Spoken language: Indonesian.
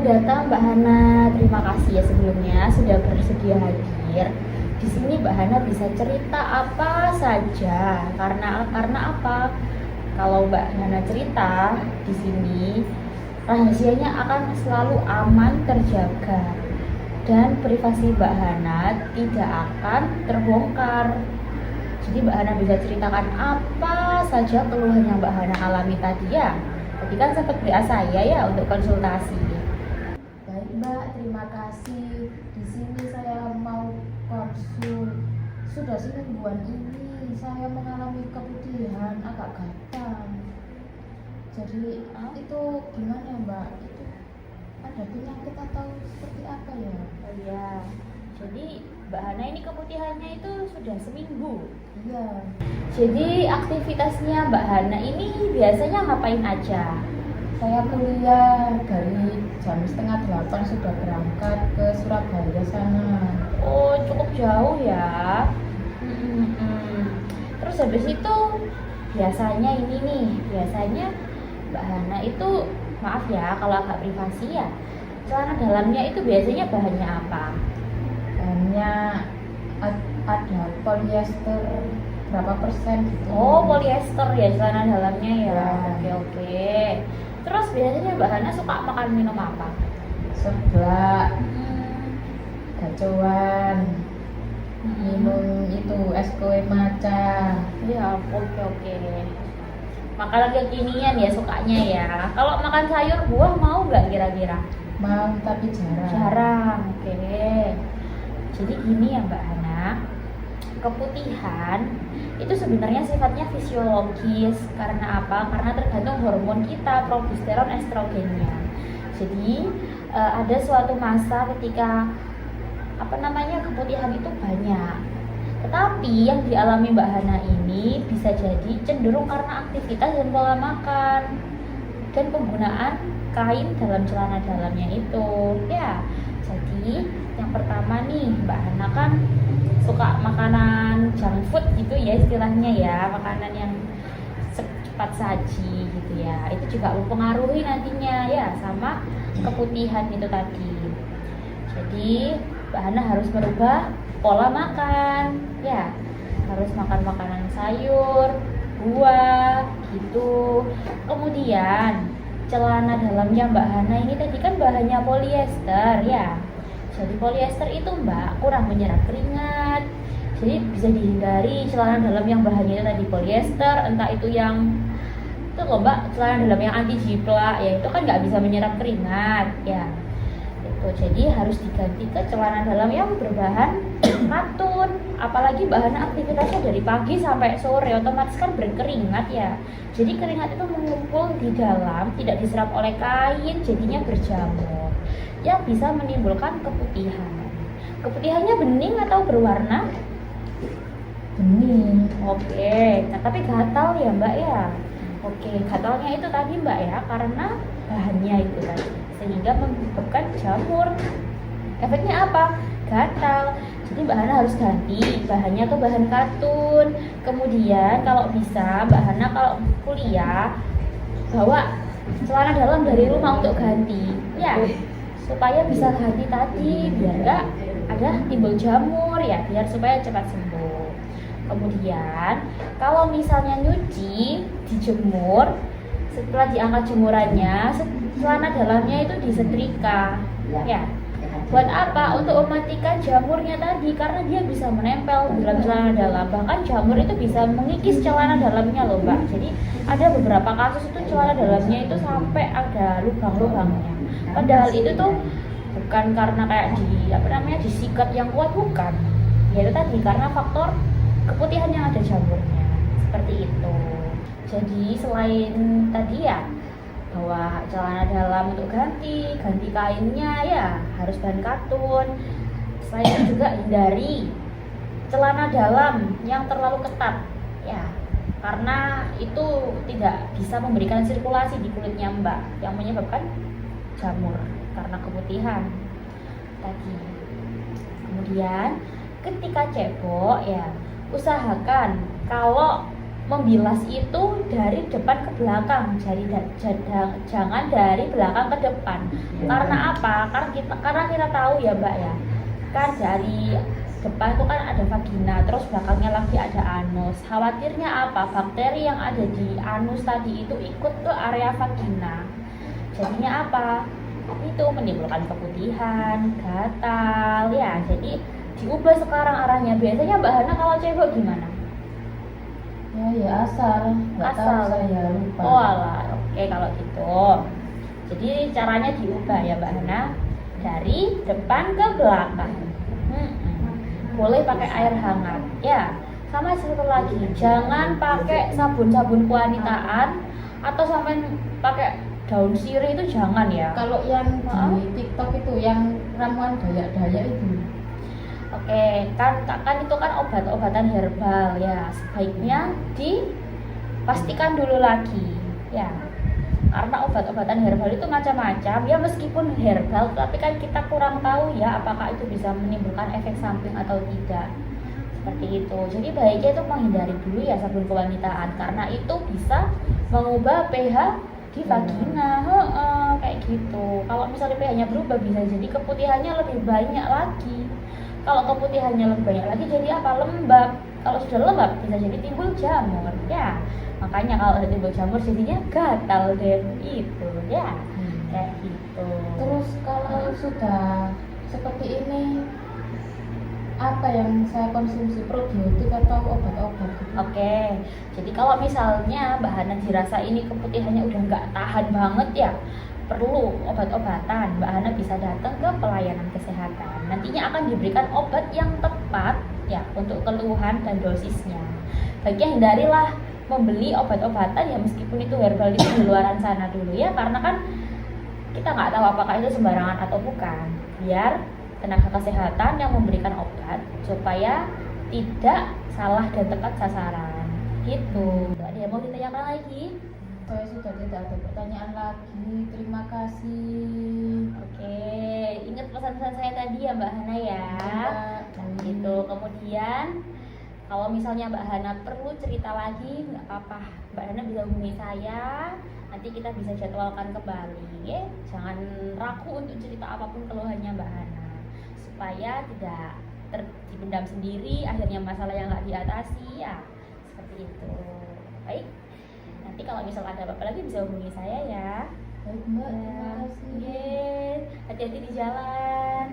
Selamat datang Mbak Hana. Terima kasih ya sebelumnya sudah bersedia hadir. Di sini Mbak Hana bisa cerita apa saja. Karena apa? Kalau Mbak Hana cerita di sini, rahasianya akan selalu aman terjaga dan privasi Mbak Hana tidak akan terbongkar. Jadi Mbak Hana bisa ceritakan apa saja keluhan yang Mbak Hana alami tadi ya. Tadi kan sempat WA saya ya untuk konsultasi. Baik Mbak, terima kasih. Di sini saya mau konsul. Sudah semingguan ini saya mengalami keputihan agak gatal. Jadi itu gimana Mbak? Itu ada penyakit atau seperti apa ya? Oh iya. Jadi Mbak Hana ini keputihannya itu sudah seminggu. Iya. Jadi aktivitasnya Mbak Hana ini biasanya ngapain aja? Saya kuliah dari jam 7:30 sudah berangkat ke Surabaya sana. Oh, cukup jauh ya. Terus habis itu biasanya Mbak Hana itu, maaf ya kalau agak privasi ya, celana dalamnya itu biasanya bahannya apa? Bahannya ada polyester berapa persen gitu. Oh, polyester ya celana dalamnya ya. Ya. Oke. Terus biasanya Mbak Hana suka makan minum apa? Seblak, gacoan, minum itu es kue matcha. Ya, oke. Makanan kekinian ya sukanya ya. Kalau makan sayur buah mau nggak kira-kira? Mau tapi jarang. Jarang, oke. Jadi gini ya Mbak Hana, keputihan itu sebenarnya sifatnya fisiologis. Karena apa? Karena tergantung hormon kita, progesteron, estrogennya. Jadi ada suatu masa ketika keputihan itu banyak. Tetapi yang dialami Mbak Hana ini bisa jadi cenderung karena aktivitas dan pola makan dan penggunaan kain dalam celana dalamnya itu. Ya, jadi yang pertama nih Mbak Hana kan suka makanan junk food gitu ya istilahnya ya, makanan yang cepat saji gitu ya. Itu juga mempengaruhi nantinya ya sama keputihan itu tadi. Jadi Mbak Hana harus merubah pola makan ya, harus makan makanan sayur, buah gitu. Kemudian celana dalamnya Mbak Hana ini tadi kan bahannya polyester ya. Jadi polyester itu Mbak kurang menyerap keringat. Jadi bisa dihindari celana dalam yang bahannya itu tadi polyester, entah itu yang itu loh Mbak, celana dalam yang anti jiplak ya, itu kan nggak bisa menyerap keringat ya. Jadi harus diganti ke celana dalam yang berbahan katun. Apalagi bahan aktivitasnya dari pagi sampai sore, otomatis kan berkeringat ya. Jadi keringat itu mengumpul di dalam, tidak diserap oleh kain, jadinya berjamur yang bisa menimbulkan keputihan. Keputihannya bening atau berwarna? Bening. Oke, nah tapi gatal ya Mbak ya. Oke, gatalnya itu tadi Mbak ya, karena bahannya itu tadi sehingga menyebabkan jamur. Efeknya apa? Gatal. Jadi Mbak Hana harus ganti bahannya ke bahan katun. Kemudian kalau bisa Mbak Hana kalau kuliah bawa celana dalam dari rumah untuk ganti ya, supaya bisa ganti tadi biar nggak ada timbul jamur ya, biar supaya cepat sembuh. Kemudian kalau misalnya nyuci, dijemur, setelah diangkat jemurannya, celana dalamnya itu disetrika ya. Buat apa? Untuk mematikan jamurnya tadi, karena dia bisa menempel dalam celana dalam. Bahkan jamur itu bisa mengikis celana dalamnya loh Mbak. Jadi ada beberapa kasus itu celana dalamnya itu sampai ada lubang-lubangnya. Padahal itu tuh bukan karena kayak disikat yang kuat, bukan. Ya itu tadi karena faktor keputihan yang ada jamurnya. Seperti itu. Jadi selain tadi ya bawa celana dalam untuk ganti kainnya ya harus bahan katun. Selain itu juga hindari celana dalam yang terlalu ketat ya, karena itu tidak bisa memberikan sirkulasi di kulitnya Mbak yang menyebabkan jamur karena keputihan tadi. Kemudian ketika cebok ya usahakan kalau membilas itu dari depan ke belakang, jangan dari belakang ke depan. Karena apa? Karena kita tahu ya Mbak ya, kan dari depan itu kan ada vagina, terus belakangnya lagi ada anus. Khawatirnya apa? Bakteri yang ada di anus tadi itu ikut ke area vagina. Jadinya apa? Itu menimbulkan keputihan, gatal ya. Jadi diubah sekarang arahnya. Biasanya Mbak Hana kalau cewek gimana? Ya asal, nggak tahu saya lupa. Oh alah, oke kalau gitu. Jadi caranya diubah ya Mbak Hana, dari depan ke belakang. Boleh pakai air hangat ya. Sama satu lagi, jangan pakai sabun kewanitaan atau sampai pakai daun sirih, itu jangan ya. Kalau yang di TikTok itu yang ramuan dayak-dayak itu. Oke, kan itu kan obat-obatan herbal ya. Sebaiknya dipastikan dulu lagi ya. Karena obat-obatan herbal itu macam-macam ya, meskipun herbal tapi kan kita kurang tahu ya apakah itu bisa menimbulkan efek samping atau tidak. Seperti itu. Jadi baiknya itu menghindari dulu ya sabun kewanitaan, karena itu bisa mengubah pH di vagina. Kayak gitu. Kalau misalnya pH-nya berubah, bisa jadi keputihannya lebih banyak lagi. Kalau keputihannya lebih banyak lagi jadi apa? Lembab. Kalau sudah lembab bisa jadi timbul jamur ya. Makanya kalau ada timbul jamur jadinya gatal deh itu ya. Kayak gitu. Terus kalau sudah seperti ini, apa yang saya konsumsi, probiotik atau obat-obat gitu? Oke, jadi kalau misalnya Mbak Hana dirasa ini keputihannya udah nggak tahan banget ya, perlu obat-obatan, Mbak Hana bisa datang ke pelayanan kesehatan. Nantinya akan diberikan obat yang tepat ya untuk keluhan dan dosisnya. Baiknya hindarilah membeli obat-obatan ya, meskipun itu herbal itu di luaran sana dulu ya, karena kan kita nggak tahu apakah itu sembarangan atau bukan. Biar tenaga kesehatan yang memberikan obat supaya tidak salah dan tepat sasaran gitu. Ada yang mau ditanyakan lagi? Saya sudah tidak ada pertanyaan lagi. Terima kasih. Oke, ingat pesan-pesan saya tadi ya Mbak Hana ya. Gitu. Kemudian kalau misalnya Mbak Hana perlu cerita lagi, nggak apa-apa, Mbak Hana bisa hubungi saya. Nanti kita bisa jadwalkan kembali ya. Jangan ragu untuk cerita apapun keluhannya Mbak Hana, supaya tidak dipendam sendiri, akhirnya masalah yang nggak diatasi ya. Seperti itu. Baik, nanti kalau misal ada apa-apa lagi bisa hubungi saya ya. Baik Mbak, terima kasih. Hati-hati di jalan.